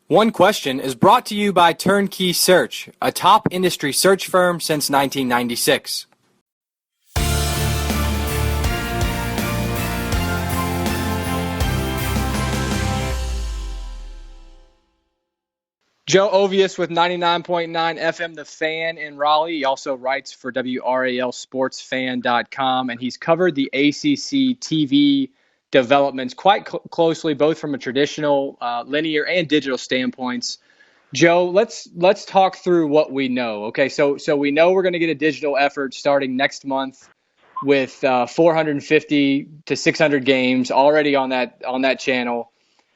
One Question is brought to you by Turnkey Search, a top industry search firm since 1996. Joe Ovies with 99.9 FM The Fan in Raleigh. He also writes for WRALSportsFan.com, and he's covered the ACC TV developments quite closely, both from a traditional, linear, and digital standpoints. Joe, let's talk through what we know. Okay, so we know we're going to get a digital effort starting next month with 450 to 600 games already on that channel.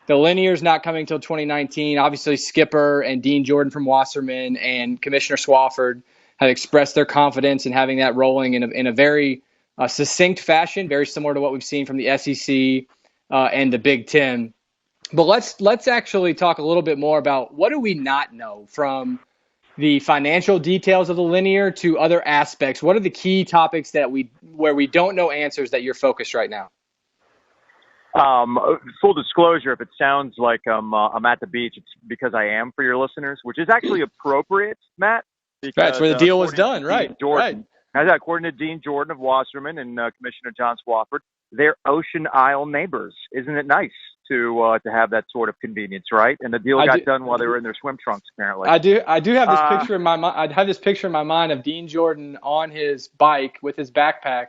The linear is not coming until 2019. Obviously, Skipper and Dean Jordan from Wasserman and Commissioner Swafford have expressed their confidence in having that rolling in a very succinct fashion, very similar to what we've seen from the SEC and the Big Ten. But let's actually talk a little bit more about what do we not know, from the financial details of the linear to other aspects. What are the key topics where we don't know answers that you're focused right now? Full disclosure, if it sounds like I'm at the beach, it's because I am, for your listeners, which is actually appropriate, Matt. Because, that's where the deal was done, right? Jordan, right. According to Dean Jordan of Wasserman and Commissioner John Swafford, they're Ocean Isle neighbors. Isn't it nice to have that sort of convenience, right? And the deal got done while they were in their swim trunks, apparently. I do have this picture in my mind. I have this picture in my mind of Dean Jordan on his bike with his backpack,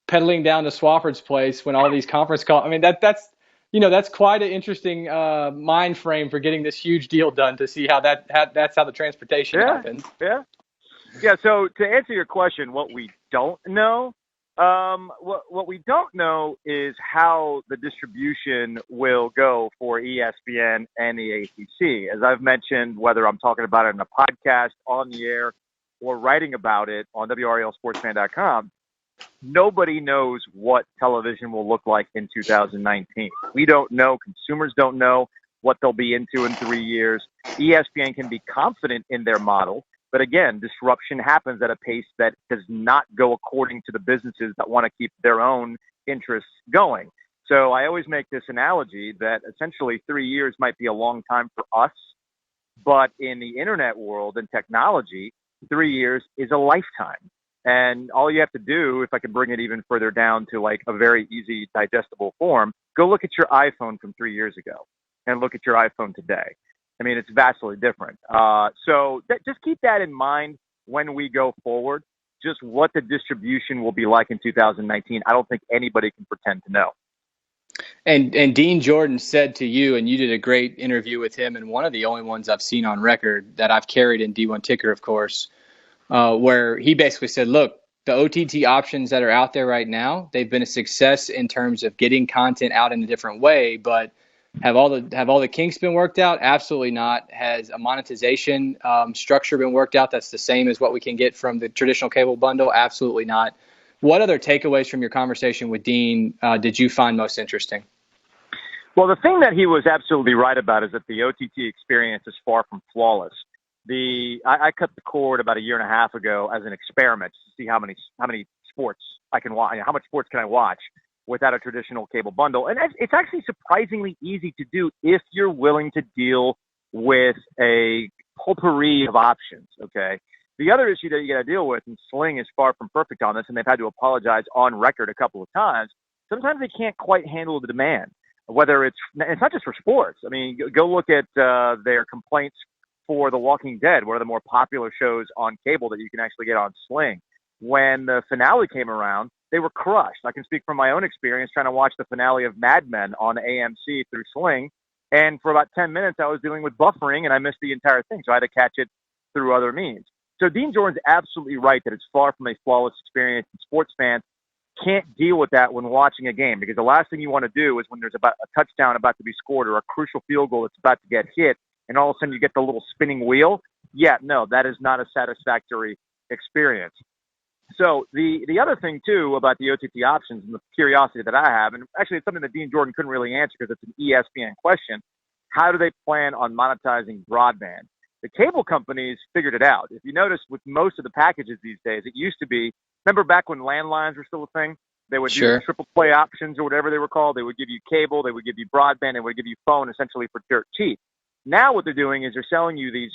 pedaling down to Swafford's place when all these conference calls. I mean, that's quite an interesting mind frame for getting this huge deal done, to see how that's how the transportation happened. Yeah. So to answer your question, what we don't know, what we don't know is how the distribution will go for ESPN and the ACC. As I've mentioned, whether I'm talking about it in a podcast, on the air, or writing about it on WRALSportsFan.com, nobody knows what television will look like in 2019. We don't know. Consumers don't know what they'll be into in 3 years. ESPN can be confident in their model, but again, disruption happens at a pace that does not go according to the businesses that want to keep their own interests going. So I always make this analogy that essentially 3 years might be a long time for us, but in the internet world and technology, 3 years is a lifetime. And all you have to do, if I can bring it even further down to like a very easy digestible form, go look at your iPhone from 3 years ago and look at your iPhone today. I mean, it's vastly different. So just keep that in mind when we go forward, just what the distribution will be like in 2019. I don't think anybody can pretend to know. And Dean Jordan said to you, and you did a great interview with him, and one of the only ones I've seen on record that I've carried in D1 Ticker, of course, where he basically said, look, the OTT options that are out there right now, they've been a success in terms of getting content out in a different way, but have all the kinks been worked out? Absolutely not. Has a monetization structure been worked out that's the same as what we can get from the traditional cable bundle? Absolutely not. What other takeaways from your conversation with Dean did you find most interesting? Well, the thing that he was absolutely right about is that the OTT experience is far from flawless. I cut the cord about a year and a half ago as an experiment to see how many sports I can watch, how much sports can I watch without a traditional cable bundle. And it's actually surprisingly easy to do if you're willing to deal with a potpourri of options, okay? The other issue that you got to deal with, and Sling is far from perfect on this, and they've had to apologize on record a couple of times, sometimes they can't quite handle the demand, whether it's not just for sports. I mean, go look at their complaints for The Walking Dead, one of the more popular shows on cable that you can actually get on Sling. When the finale came around, they were crushed. I can speak from my own experience trying to watch the finale of Mad Men on AMC through Sling, and for about 10 minutes I was dealing with buffering and I missed the entire thing, so I had to catch it through other means. So Dean Jordan's absolutely right that it's far from a flawless experience, and sports fans can't deal with that when watching a game, because the last thing you want to do is when there's about a touchdown about to be scored or a crucial field goal that's about to get hit, and all of a sudden you get the little spinning wheel. Yeah, no, that is not a satisfactory experience. So the other thing, too, about the OTT options and the curiosity that I have, and actually it's something that Dean Jordan couldn't really answer because it's an ESPN question, how do they plan on monetizing broadband? The cable companies figured it out. If you notice with most of the packages these days, it used to be, remember back when landlines were still a thing? They would do triple play options or whatever they were called. They would give you cable, they would give you broadband, they would give you phone essentially for dirt cheap. Now what they're doing is they're selling you these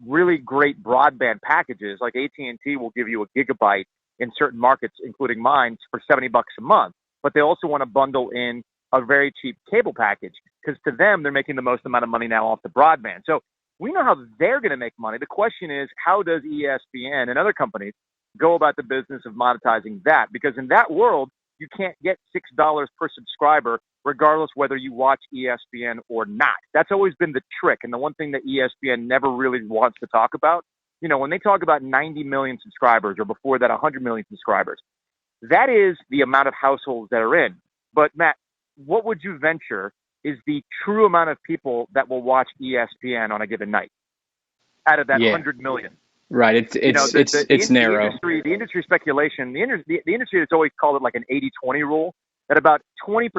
really great broadband packages. Like AT&T will give you a gigabyte in certain markets, including mine, for $70 a month. But they also want to bundle in a very cheap cable package because to them, they're making the most amount of money now off the broadband. So we know how they're going to make money. The question is, how does ESPN and other companies go about the business of monetizing that? Because in that world, you can't get $6 per subscriber, regardless whether you watch ESPN or not. That's always been the trick. And the one thing that ESPN never really wants to talk about, you know, when they talk about 90 million subscribers or before that 100 million subscribers, that is the amount of households that are in. But Matt, what would you venture is the true amount of people that will watch ESPN on a given night out of that 100 million? Right. It's narrow. The industry speculation, the industry has always called it like an 80-20 rule, that about 20%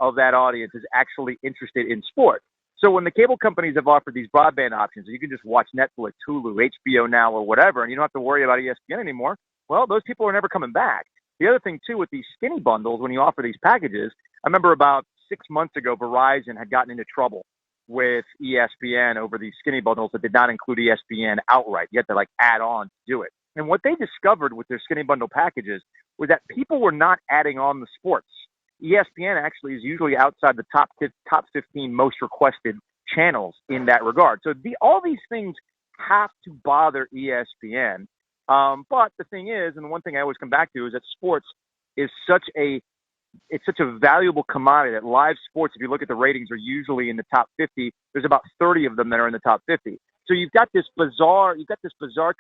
of that audience is actually interested in sport. So when the cable companies have offered these broadband options, you can just watch Netflix, Hulu, HBO Now, or whatever, and you don't have to worry about ESPN anymore, well, those people are never coming back. The other thing, too, with these skinny bundles, when you offer these packages, I remember about 6 months ago, Verizon had gotten into trouble with ESPN over these skinny bundles that did not include ESPN outright. You had to like add on to do it. And what they discovered with their skinny bundle packages was that people were not adding on the sports. ESPN actually is usually outside the top 15 most requested channels in that regard. So all these things have to bother ESPN. But the thing is, and the one thing I always come back to is that sports is such a valuable commodity that live sports, if you look at the ratings, are usually in the top 50. There's about 30 of them that are in the top 50. So you've got this bizarre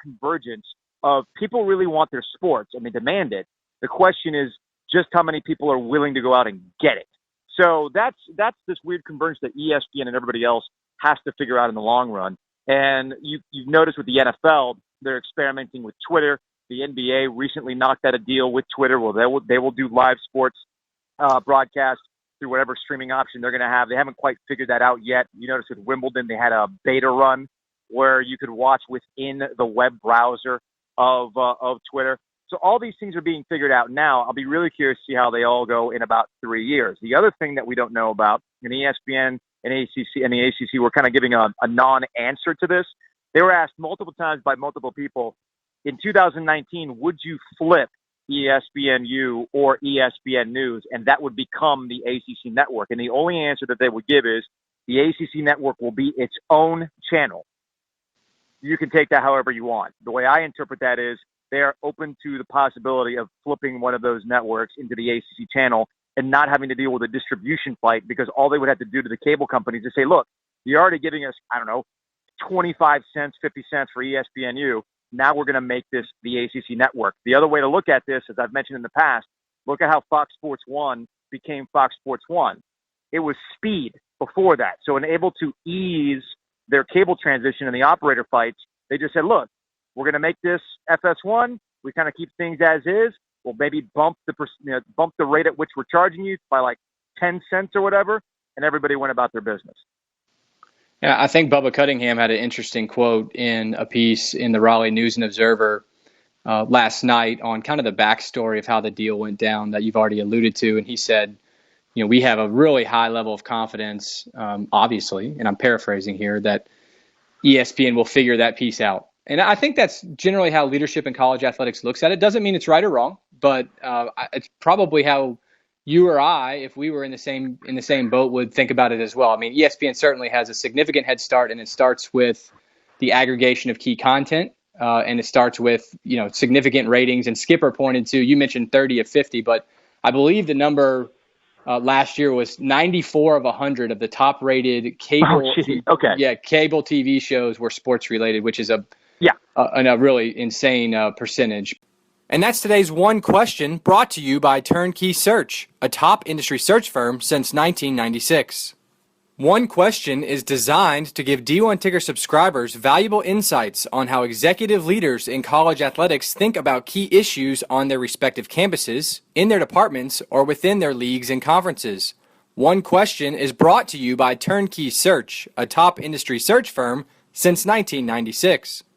convergence of people really want their sports and they demand it. The question is just how many people are willing to go out and get it. So that's this weird convergence that ESPN and everybody else has to figure out in the long run. And you've noticed with the NFL, they're experimenting with Twitter. The NBA recently knocked out a deal with Twitter where they will do live sports broadcast through whatever streaming option they're going to have. They haven't quite figured that out yet. You notice with Wimbledon, they had a beta run where you could watch within the web browser of Twitter. So all these things are being figured out now. I'll be really curious to see how they all go in about 3 years. The other thing that we don't know about, and ESPN and the ACC were kind of giving a non-answer to this. They were asked multiple times by multiple people, in 2019, would you flip ESPNU or ESPN News, and that would become the ACC network? And the only answer that they would give is the ACC network will be its own channel. You can take that however you want. The way I interpret that is they are open to the possibility of flipping one of those networks into the ACC channel and not having to deal with a distribution fight, because all they would have to do to the cable companies is say, look, you're already giving us, 25 cents, 50 cents for ESPNU. Now we're going to make this the ACC network. The other way to look at this, as I've mentioned in the past, look at how Fox Sports 1 became Fox Sports 1. It was speed before that. So in able to ease their cable transition and the operator fights, they just said, look, we're going to make this FS1. We kind of keep things as is. We'll maybe bump the rate at which we're charging you by like 10 cents or whatever. And everybody went about their business. Yeah, I think Bubba Cunningham had an interesting quote in a piece in the Raleigh News and Observer last night on kind of the backstory of how the deal went down that you've already alluded to. And he said, we have a really high level of confidence, obviously, and I'm paraphrasing here, that ESPN will figure that piece out. And I think that's generally how leadership in college athletics looks at it. Doesn't mean it's right or wrong, but it's probably how you or I, if we were in the same boat, would think about it as well. I mean, ESPN certainly has a significant head start, and it starts with the aggregation of key content, and it starts with significant ratings. And Skipper pointed to, you mentioned 30 of 50, but I believe the number last year was 94 of 100 of the top-rated cable cable TV shows were sports related, which is a really insane percentage. And that's today's One Question, brought to you by Turnkey Search, a top industry search firm since 1996. One Question is designed to give D1 Ticker subscribers valuable insights on how executive leaders in college athletics think about key issues on their respective campuses, in their departments, or within their leagues and conferences. One Question is brought to you by Turnkey Search, a top industry search firm since 1996.